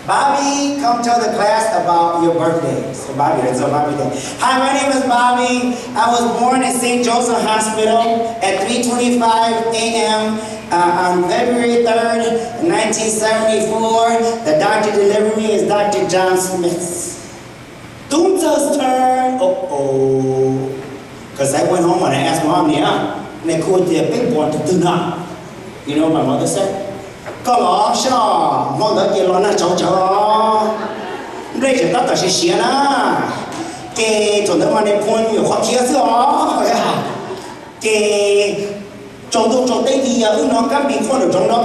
Bobby, come tell the class about your birthday. So Bobby, that's a Bobby day. Hi, my name is Bobby. I was born at St. Joseph Hospital at 3:25 a.m. On February 3rd, 1974. The doctor delivered me is Dr. John Smith. Ntxawg's turn. Uh-oh. Because I went home and I asked Mom, and they called their big boy to do not. You know what my mother said? Có lọ sao, mong đợi kia lo na cháu cháu. Đây chỉ tất cả sẽ xé na. Cái chỗ đó mà nên phun nhiều khó chia sữa. Cái chỗ đây thì nó cam bị phun ở trong đó.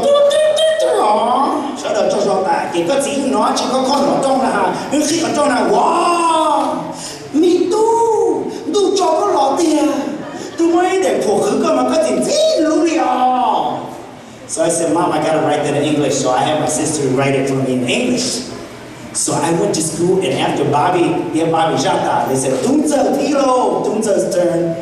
Sau đó cho ta cái gì nó chỉ có con ở trong là khi ở trong là wow. Mi tu cho có lọ tiền. Tu mới để phụ khứ cơ mà có tiền gì luôn đi à. So I said, Mom, I gotta write that in English. So I had my sister write it for me in English. So I went to school, and after Bobby Jata, they said, Ntxawg's turn.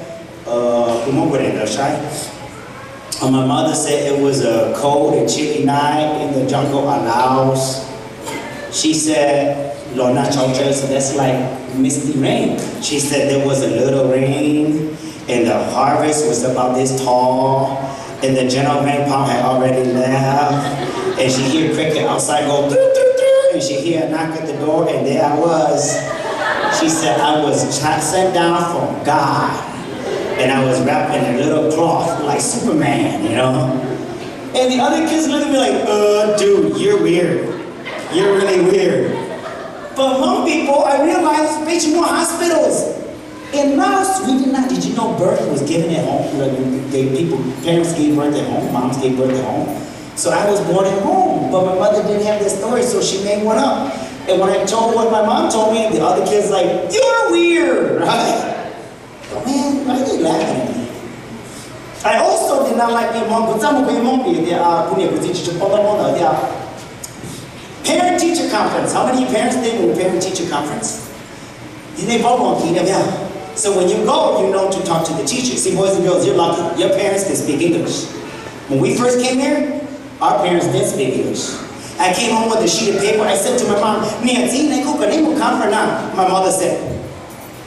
My mother said it was a cold and chilly night in the jungle on Laos. She said, so that's like misty rain. She said there was a little rain, and the harvest was about this tall. And the general grandpa had already left, and she hear cricket outside go, and she hear a knock at the door, and there I was. She said I was sent down from God, and I was wrapped in a little cloth like Superman, you know? And the other kids look at me like, dude, you're weird. You're really weird. But Hmong people, I realized, bitch, more hospitals. In Laos, we did not. Did you know birth was given at home? Parents gave birth at home, moms gave birth at home. So I was born at home, but my mother didn't have that story, so she made one up. And when I told what my mom told me, the other kids like, you're weird, right? But man, why are they laughing at me? I also did not like being Hmong, but some of them Hmong, they are parent-teacher conference. How many parents did in parent-teacher conference? So when you go, you know to talk to the teacher. See, boys and girls, you're lucky. Your parents can speak English. When we first came here, our parents didn't speak English. I came home with a sheet of paper. I said to my mom, my mother said,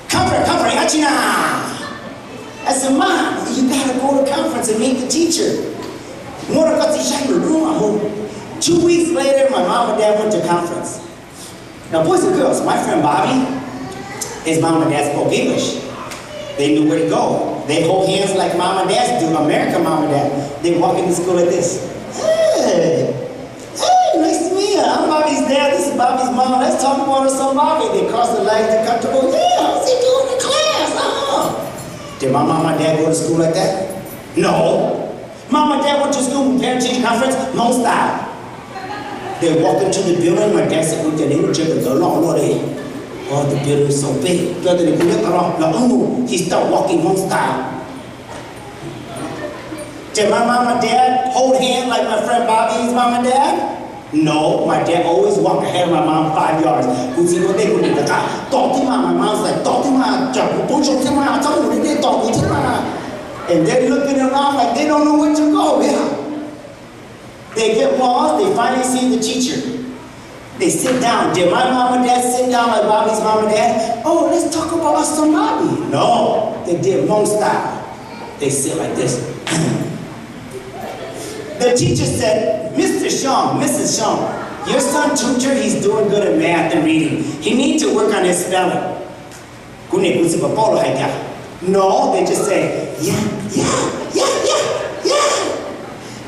conference, I said, Mom, you gotta go to conference and meet the teacher. 2 weeks later, my mom and dad went to conference. Now, boys and girls, my friend Bobby, his mom and dad spoke English. They knew where to go. They hold hands like mom and dad do, American mom and dad. They walk into school like this. Hey, nice to meet you. I'm Bobby's dad, this is Bobby's mom. Let's talk about us on Bobby. They cross the legs, they're comfortable. Yeah, how's he doing in class? Did my mom and dad go to school like that? No. Mom and dad went to school with parent-teacher conference, Hmong style. They walk into the building, my dad said, oh, the building is so big. He started walking Hmong style. Did my mom and dad hold hands like my friend Bobby's mom and dad? No, my dad always walked ahead of my mom 5 yards. My mom's like, and they're looking around like they don't know where to go. Yeah. They get lost, they finally see the teacher. They sit down. Did my mom and dad sit down like Bobby's mom and dad? Oh, let's talk about us and Bobby. No, they did Hmong style. They sit like this. The teacher said, Mr. Xiong, Mrs. Xiong, your son tutor, he's doing good at math and reading. He needs to work on his spelling. No, they just say, yeah.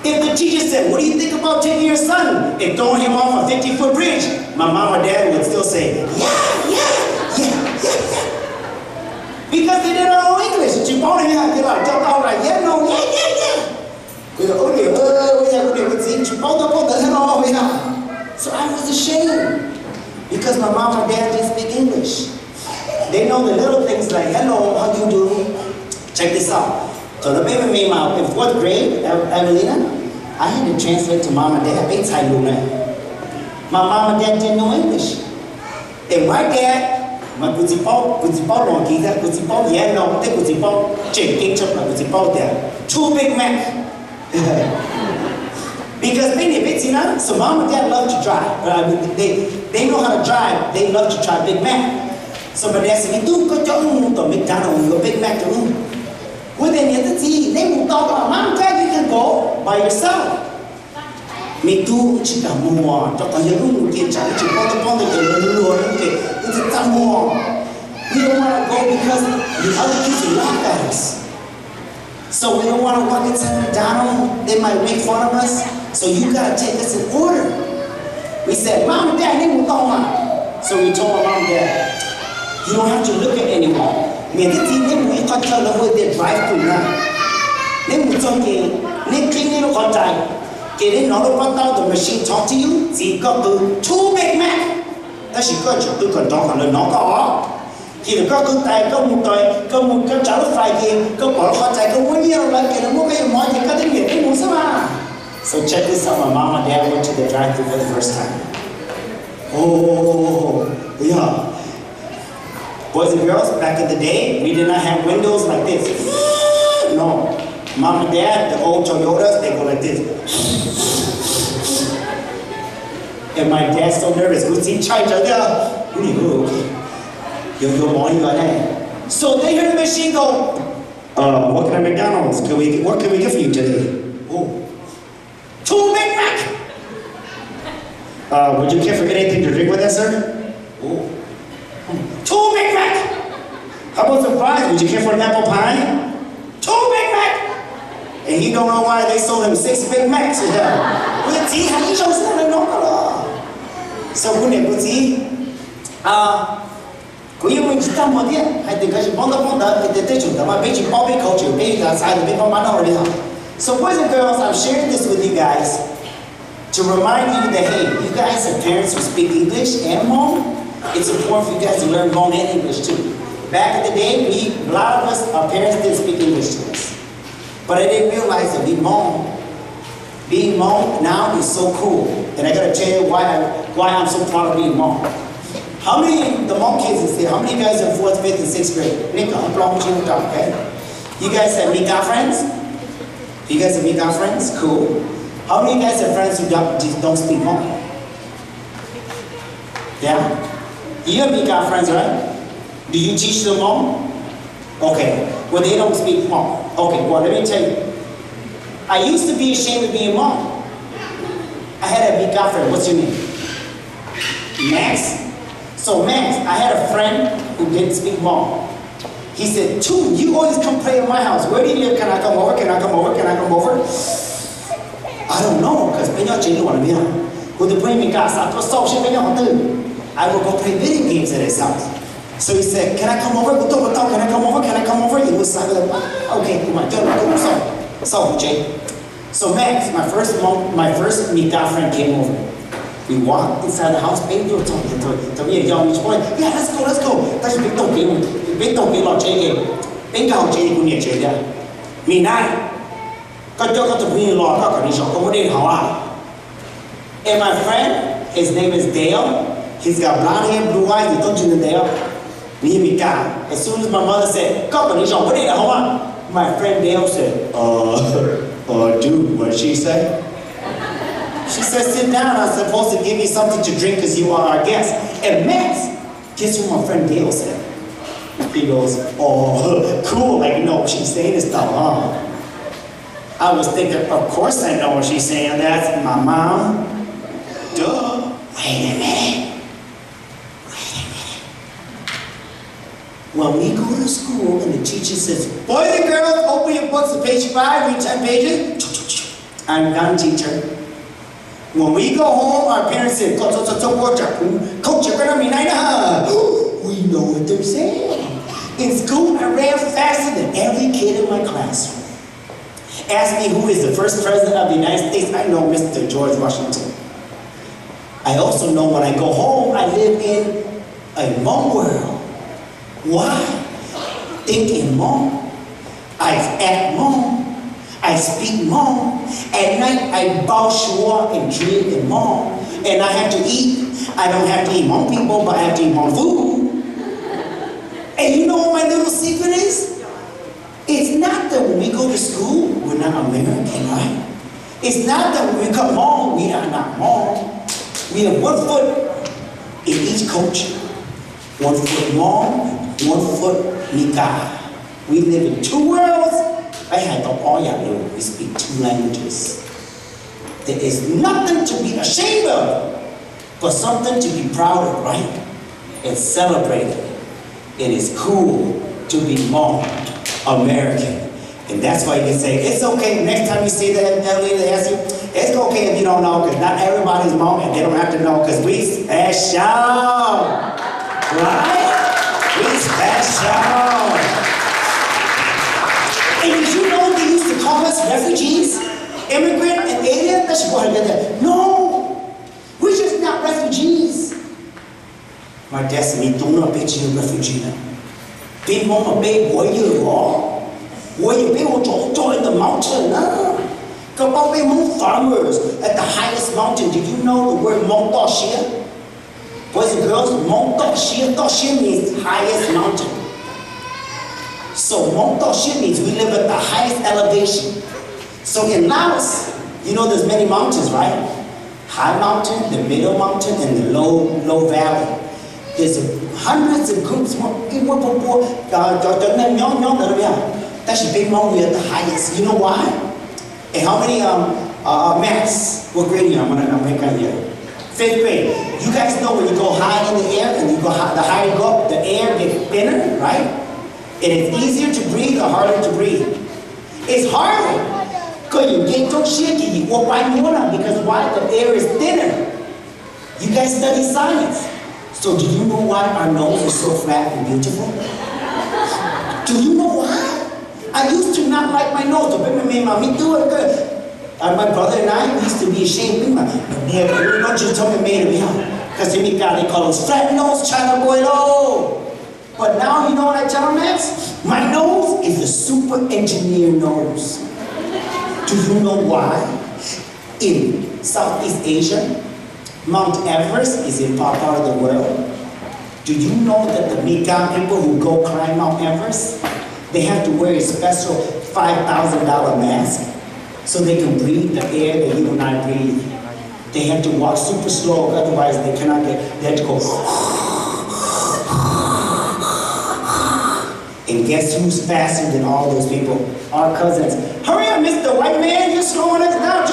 If the teacher said, what do you think about taking your son and throwing him off a 50-foot bridge? My mom or dad would still say, yeah. Because they didn't know English. So I was ashamed because my mom and dad didn't speak English. They know the little things like, hello, how do you do? Check this out. So the baby came out in 4th grade, Evelina. I had to translate to mom and dad. My mom and dad didn't know English. And my dad, Two Big Mac. Because so mom and dad love to drive. They know how to drive. They love to try Big Mac. So my dad said, "You go to McDonald's, go Big Mac to room." Well, then they will talk about, "Mom, Dad, you can go by yourself." Me too, chica mua. Talk on your room, get child. You want to ponder the Lord. It's a tamu. We don't want to go because the other kids will laugh at us. So we don't want to walk into McDonald's. They might make fun of us. So you gotta take us in order. We said, "Mom and Dad, they will go on." So we told my mom and dad, "You don't have to look at anyone. They will tell the way they drive to now. They will tell you, they clean it all time. Get in all about the machine talk to you. See, got to 2 Big Mac. That's your good. You can talk on the knock off. Khi có cơn tay có một đời có một cái cháu phải gì có bỏ khó chạy có muốn nhiều lần cái nó muốn cái món thì có tiếng Việt cái muốn sao mà. So check this out. My mom and dad went to the drive-thru for the first time. Oh, yeah. Boys and girls, back in the day, we did not have windows like this. No. Mom and dad, the old Toyotas, they go like this. And my dad's so nervous. Okay. So they hear the machine go, what can I McDonald's? What can we get for you today? Oh. 2 Big Mac! Would you care for anything to drink with that, sir? Oh. 2 Big Mac! How about some fries? Would you care for an apple pie? 2 Big Mac! And he don't know why they sold him 6 Big Macs. So when they put có yêu mình tâm một thế, hay từ cái chuyện bóng đó, thì tới chúng ta mà biết chuyện bóng biết culture, biết là sai được biết bóng bán đâu rồi hả? So boys and girls, I'm sharing this with you guys to remind you that hey, you guys have parents who speak English and Hmong. It's important for you guys to learn Hmong and English too. Back in the day, a lot of us, our parents didn't speak English to us, but I didn't realize that being Hmong now is so cool, and I gotta tell you why I'm so proud of being Hmong. How many, the Hmong kids is here, how many guys are 4th, 5th, and 6th grade? Okay. You guys have Mika friends? You guys have Mika friends? Cool. How many guys have friends who don't speak Hmong? Yeah? You have Mika friends, right? Do you teach them Hmong? Okay. Well, they don't speak Hmong. Okay, well, let me tell you. I used to be ashamed of being Hmong. I had a Mika friend. What's your name? Max? So Max, I had a friend who didn't speak Hmong. He said, "Two, you always come play at my house. Where do you live? Can I come over? Can I come over? Can I come over?" I don't know, because I would go play video games at his house. So he said, "Can I come over? Can I come over? Can I come over?" He was like, "Okay, come on, so Jay." So Max, my first Mika friend came over. We walked inside the house, baby, you were talking to me, young boy. Yeah, let's go. That's big don't be like Jay. Big go Jay, you need Jay there. Me nine. Got to bring you law, got and my friend, his name is Dale. He's got blonde hair, blue eyes, you don't you know Dale? Me guy. As soon as my mother said, my friend Dale said, dude, what did she say? She said, "Sit down, I'm supposed to give you something to drink because you are our guest." And Max, guess what my friend Dale said? He goes, "Oh, cool, like you know what she's saying and stuff, huh?" I was thinking, of course I know what she's saying, that's my mom. Duh. Wait a minute. When we go to school and the teacher says, "Boys and girls, open your books to page 5, read 10 pages. I'm done, teacher. When we go home, our parents say, "Coach, we know what they're saying." In school, I ran faster than every kid in my classroom. Ask me who is the first president of the United States, I know Mr. George Washington. I also know when I go home, I live in a Hmong world. Why? Think in Hmong. I act Hmong. I speak Hmong. At night, I bow shua and drink in Hmong. And I have to eat. I don't have to eat Hmong people, but I have to eat Hmong food. And you know what my little secret is? It's not that when we go to school, we're not American, right? It's not that when we come Hmong, we are not Hmong. We have 1 foot in each culture. 1 foot Hmong, 1 foot Nika. We live in 2 worlds. We speak 2 languages. There is nothing to be ashamed of, but something to be proud of, right? And celebrate it. It is cool to be Hmong American. And that's why you can say, it's okay, next time you see that LA, they ask you, it's okay if you don't know, because not everybody's Hmong, and they don't have to know, because we special. Right? We special. And did you know they used to call us refugees? Immigrant and alien? Let's go ahead and get that. No! We're just not refugees. My destiny, don't know bitch you refugee now. Big mama, big warrior law. Warrior big will join the mountain. Go about big Hmong farmers at the highest mountain. Did you know the word Hmong Do Xia? Boys and girls, Hmong Do Xia. Do Xia means highest mountain. So Hmong Do Xia means we live at the highest elevation. So in Laos, you know there's many mountains, right? High mountain, the middle mountain, and the low valley. There's hundreds of groups. That's a big Hmong, we're at the highest. You know why? And how many maths? What grade are you? I'm gonna make on here. 5th grade. You guys know when you go high in the air and you go high, the higher you go up, the air gets thinner, right? And it's easier to breathe or harder to breathe? It's harder. Because why? The air is thinner. You guys study science. So do you know why our nose is so flat and beautiful? Do you know why? I used to not like my nose. My brother and I used to be ashamed. Because they call us flat nose, China boy low. But now you know what I tell them next? My nose is a super engineer nose. Do you know why? In Southeast Asia, Mount Everest is in part of the world. Do you know that the Mika people who go climb Mount Everest, they have to wear a special $5,000 mask so they can breathe the air that you and I breathe. They have to walk super slow, otherwise they cannot get, they have to go. And guess who's faster than all those people? Our cousins. Hurry up, Mr. White Man, you're slowing us down.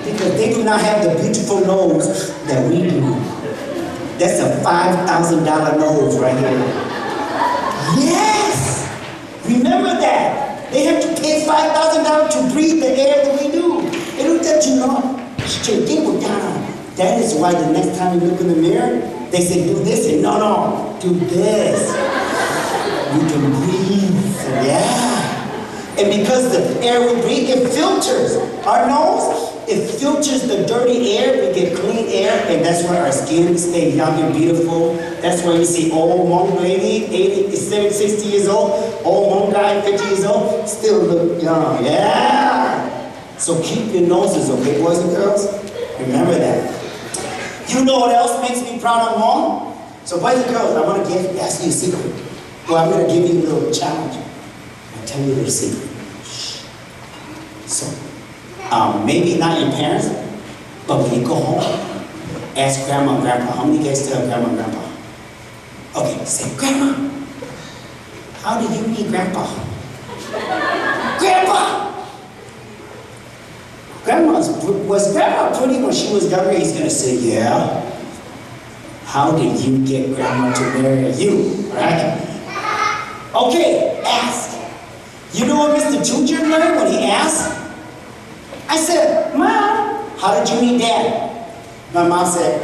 Because they do not have the beautiful nose that we do. That's a $5,000 nose right here. Yes! Remember that. They have to pay $5,000 to breathe the air that we do. They don't let you know. That is why the next time you look in the mirror, they say, do this, and no, do this. You can breathe, yeah. And because the air we breathe, it filters. Our nose, it filters the dirty air, we get clean air, and that's why our skin stays young and beautiful. That's why you see old Hmong lady, 80, 70, 60 years old, old Hmong guy, 50 years old, still look young, yeah. So keep your noses, okay, boys and girls? Remember that. You know what else makes me proud of Hmong? So boys and girls, I want to ask you a secret. Well, I'm going to give you a little challenge. I'll tell you a little secret. So, maybe not your parents, but when you go home, ask grandma and grandpa. How many guys tell grandma and grandpa? Okay, say, Grandma, how do you meet grandpa? Grandpa! Was grandma pretty when she was younger? He's going to say, yeah. How did you get grandma to marry you, right? Okay, ask. You know what Mr. Ntxawg learned when he asked? I said, Mom, how did you meet Dad? My mom said,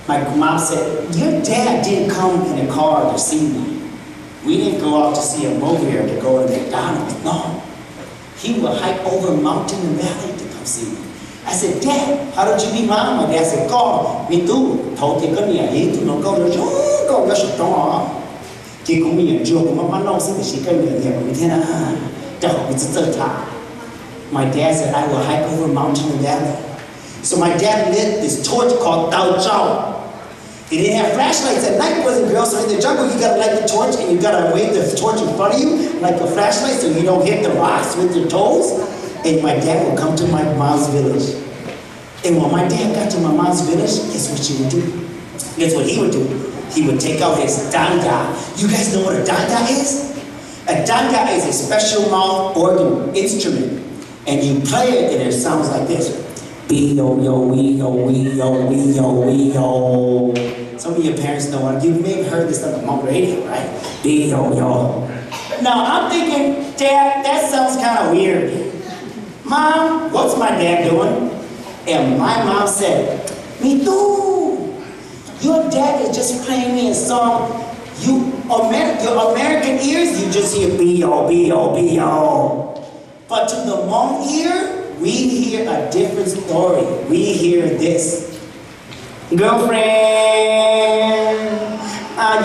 My mom said, your dad didn't come in a car to see me. We didn't go out to see a movie or to go to McDonald's, no. He would hike over mountain and valley to come see me. I said, Dad, how did you meet Mom? My dad said, Con, me too. Thấu thì con nhà ấy tụi nó câu nó câu nó sụp đó. Chỉ cũng mình chưa cũng mà nó sẽ chỉ cái người nhà mình thế nào. Chẳng bị rất thả. My dad said, I will hike over a mountain and valley. So my dad lit this torch called Ntxawg. He didn't have flashlights at night, boys and girls, so in the jungle you gotta light the torch and you gotta wave the torch in front of you like a flashlight so you don't hit the rocks with your toes. And my dad would come to my mom's village. And when my dad got to my mom's village, guess what she would do? Guess what he would do? He would take out his danga. You guys know what a danga is? A danga is a special mouth organ instrument. And you play it and it sounds like this. Be-yo-yo-wee-yo-wee-yo-wee-yo. Some of your parents know what, you may have heard this on the Hmong radio, right? Be-yo-yo. Now I'm thinking, Dad, that sounds kind of weird. Mom, what's my dad doing? And my mom said, me too. Your dad is just playing me a song. Your American ears, you just hear B-O, B-O, B-O. But to the Hmong ear, we hear a different story. We hear this. Girlfriend,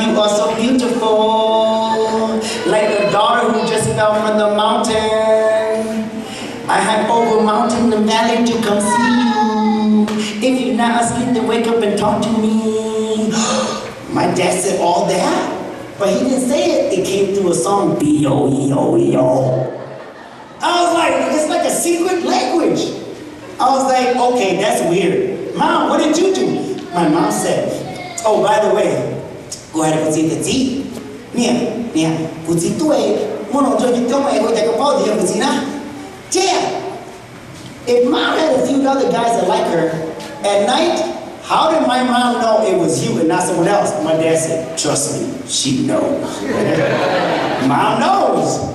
you are so beautiful. Like a daughter who just fell from the mountain. I hike over mountain and valley to come see you. If you're not asleep, then wake up and talk to me. My dad said all that, but he didn't say it. It came through a song, B-O-E-O-E-O. I was like, it's like a secret language. I was like, okay, that's weird. Mom, what did you do? My mom said, oh, by the way, go ahead and see the tea. If mom had a few other guys that like her, at night, how did my mom know it was you and not someone else? My dad said, trust me, she knows. Mom knows.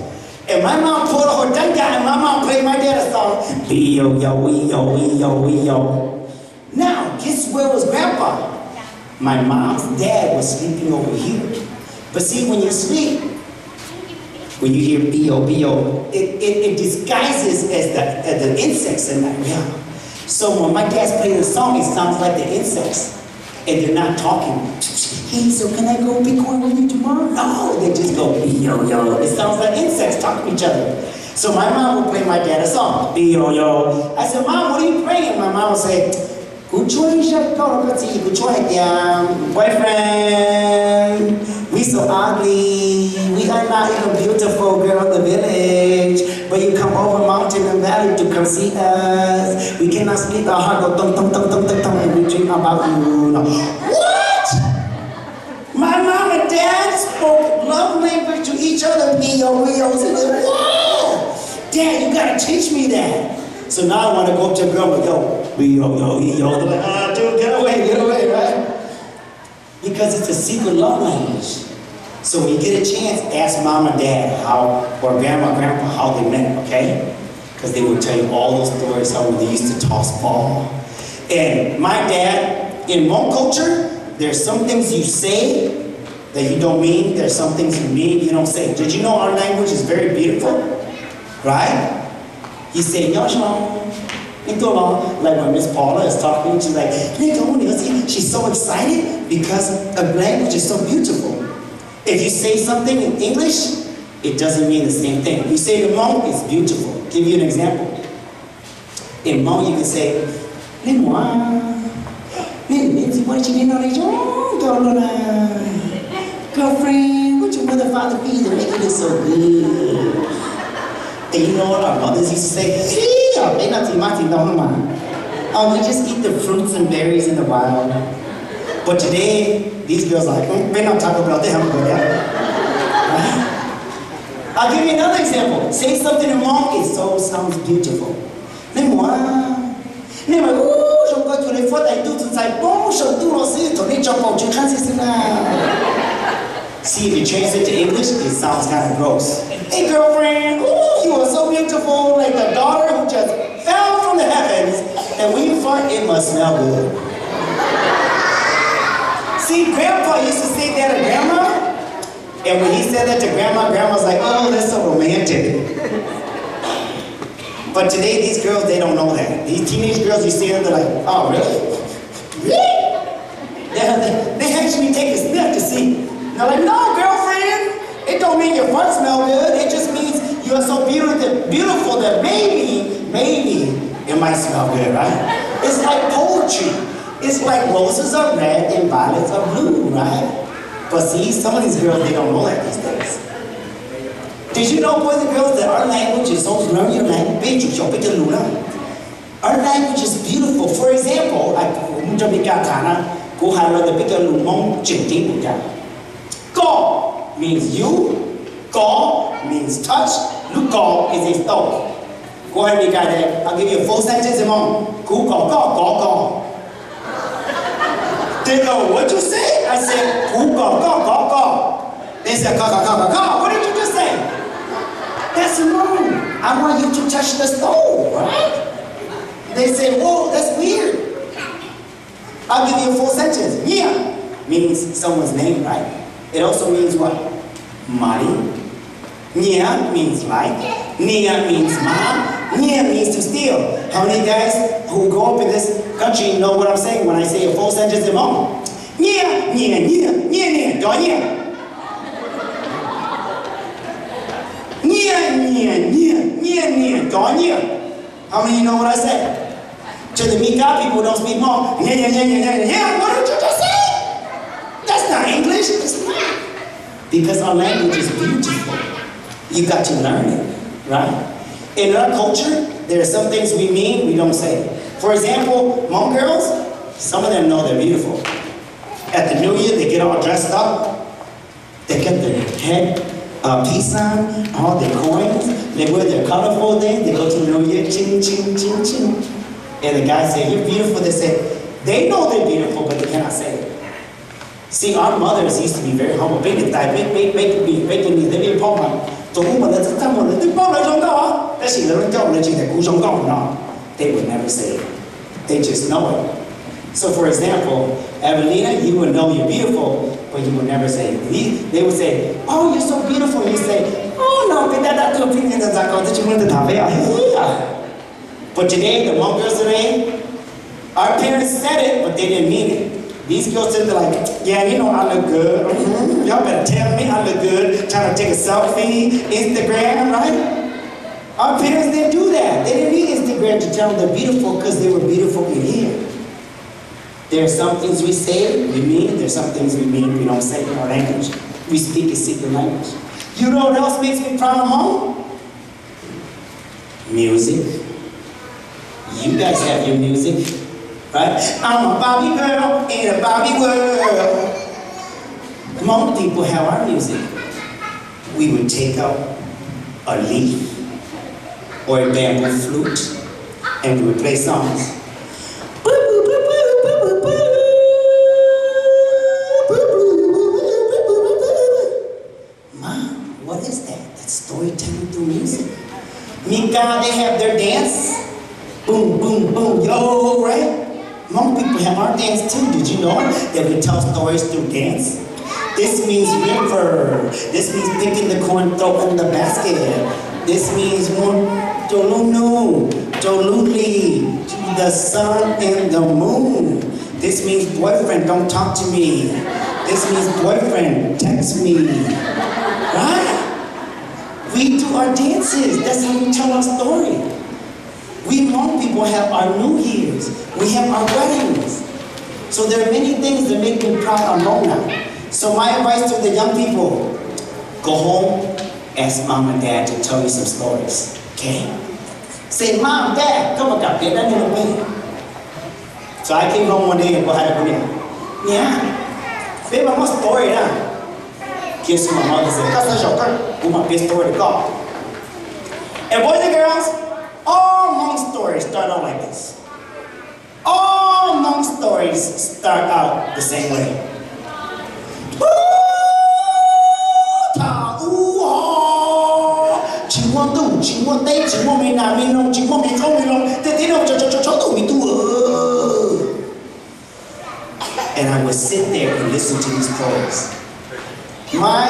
And my mom pulled her danga and my mom played my dad a song. Be-yo-yo-wee-yo-wee-yo-wee-yo. Now, guess where was Grandpa? My mom's dad was sleeping over here. But see, when you sleep, when you hear B-O, B-O, it disguises as the insects in that realm. So when my dad's playing the song, it sounds like the insects. And they're not talking. Hey, so can I go Bitcoin with you tomorrow? No, they just go B-yo-yo. It sounds like insects talking to each other. So my mom would play my dad a song, B-yo-yo. I said, Mom, what are you praying? My mom would say, boyfriend, we so ugly. We are not even beautiful girl in the village. But you come over mountain and valley to come see us. We cannot split our heart, go tum tum tum tum tum tum, and we dream about you. No. What? My mom and dad spoke love language to each other. B-yo-yo. Whoa! Dad, you gotta teach me that. So now I want to go up to a girl and go, B-yo-yo-yo. They're like, dude, get away, right? Because it's a secret love language. So when you get a chance, ask mom and dad or grandma, grandpa, how they met, okay? Because they will tell you all those stories, how they used to toss ball. And my dad, in Hmong culture, there's some things you say that you don't mean. There's some things you mean you don't say. Did you know our language is very beautiful? Right? You say, like when Miss Paula is talking, she's like, she's so excited because her language is so beautiful. If you say something in English, it doesn't mean the same thing. You say in Hmong, it's beautiful. I'll give you an example. In Hmong, you can say, girlfriend, what's your mother, father be to make it look so good? And you know what our mothers used to say? We just eat the fruits and berries in the wild. But today, these girls are like, we're not talking about that. I'll give you another example. Say something in Hmong, it so sounds beautiful. See, if you change it to English, it sounds kind of gross. Hey girlfriend, ooh, you are so beautiful, like a daughter who just fell from the heavens, and when you fart, it must smell good. See, Grandpa used to say that to Grandma, and when he said that to Grandma, Grandma's like, oh, that's so romantic. But today, these girls, they don't know that. These teenage girls, you see them, they're like, oh, really? Really? They actually take a sniff to see. They're like, no, girlfriend, it don't mean your fart smell good. It just means you are so beautiful that maybe maybe it might smell good, right? It's like poetry. It's like roses are red and violets are blue, right? But see, some of these girls, they don't know that these days. Did you know, boys and girls, that our language is also learn your language? Our language is beautiful. For example, Go means you, go means touch, go is a stone. Go ahead and guide that. I'll give you a full sentence, Hmong. Go. They go, what'd you say? I said, go. They said, go. What did you just say? That's Hmong. I want you to touch the stove, right? They said, whoa, that's weird. I'll give you a full sentence. Nia means someone's name, right? It also means what? Money. Nia means like. Nia means mom. Nia means to steal. How many guys who grow up in this country know what I'm saying when I say a full sentence in Hmong? Nia, do nia. Nia, do nia. How many know what I said? To the Mika people who don't speak Hmong, yeah, what did you just say? That's not English, it's not. Because our language is beautiful. You got to learn it, right? In our culture, there are some things we mean, we don't say. For example, Hmong girls, some of them know they're beautiful. At the New Year, they get all dressed up. They get their head piece on, all their coins. They wear their colorful things. They go to the New Year, ching, ching, ching, ching. And the guy say, you're beautiful. They say, they know they're beautiful, but they cannot say it. See, our mothers used to be very humble. They be they would never say it. They just know it. So for example, Evelina, you would know you're beautiful, but you would never say it. They would say, oh, you're so beautiful. You say, oh, no, but today, the Hmong girls today, our parents said it, but they didn't mean it. These girls said, like, yeah, you know I look good. Y'all better tell me I look good. Trying to take a selfie, Instagram, right? Our parents didn't do that. They didn't need Instagram to tell them they're beautiful because they were beautiful in here. There are some things we say, we mean. There's some things we mean, we don't say in our language. We speak a secret language. You know what else makes me proud of home? Music. You guys have your music, right? I'm a Bobby girl in a Bobby world. Hmong people have our music. We would take out a leaf or a bamboo flute and we would play songs. Mom, what is that? That's storytelling through music. Mika, they have their dance. Boom, boom, boom, yo, right? Hmong people have our dance too. Did you know that we tell stories through dance? This means river. This means picking the corn, throw in the basket. This means Tolunu, Toluli, the sun and the moon. This means boyfriend, don't talk to me. This means boyfriend, text me. Right? We do our dances. That's how we tell our story. We Hmong people have our New Year's. We have our weddings. So there are many things that make me proud of Hmong now. So my advice to the young people, go home, ask mom and dad to tell you some stories, okay? Say, Mom, Dad, come on, get that little bit. So I came home one day and go ahead and go, yeah, baby, what's the story now? Kiss my mother said, that's not your my best story to go. And boys and girls, all Hmong stories start out like this. All Hmong stories start out the same way. And I would sit there and listen to these stories. My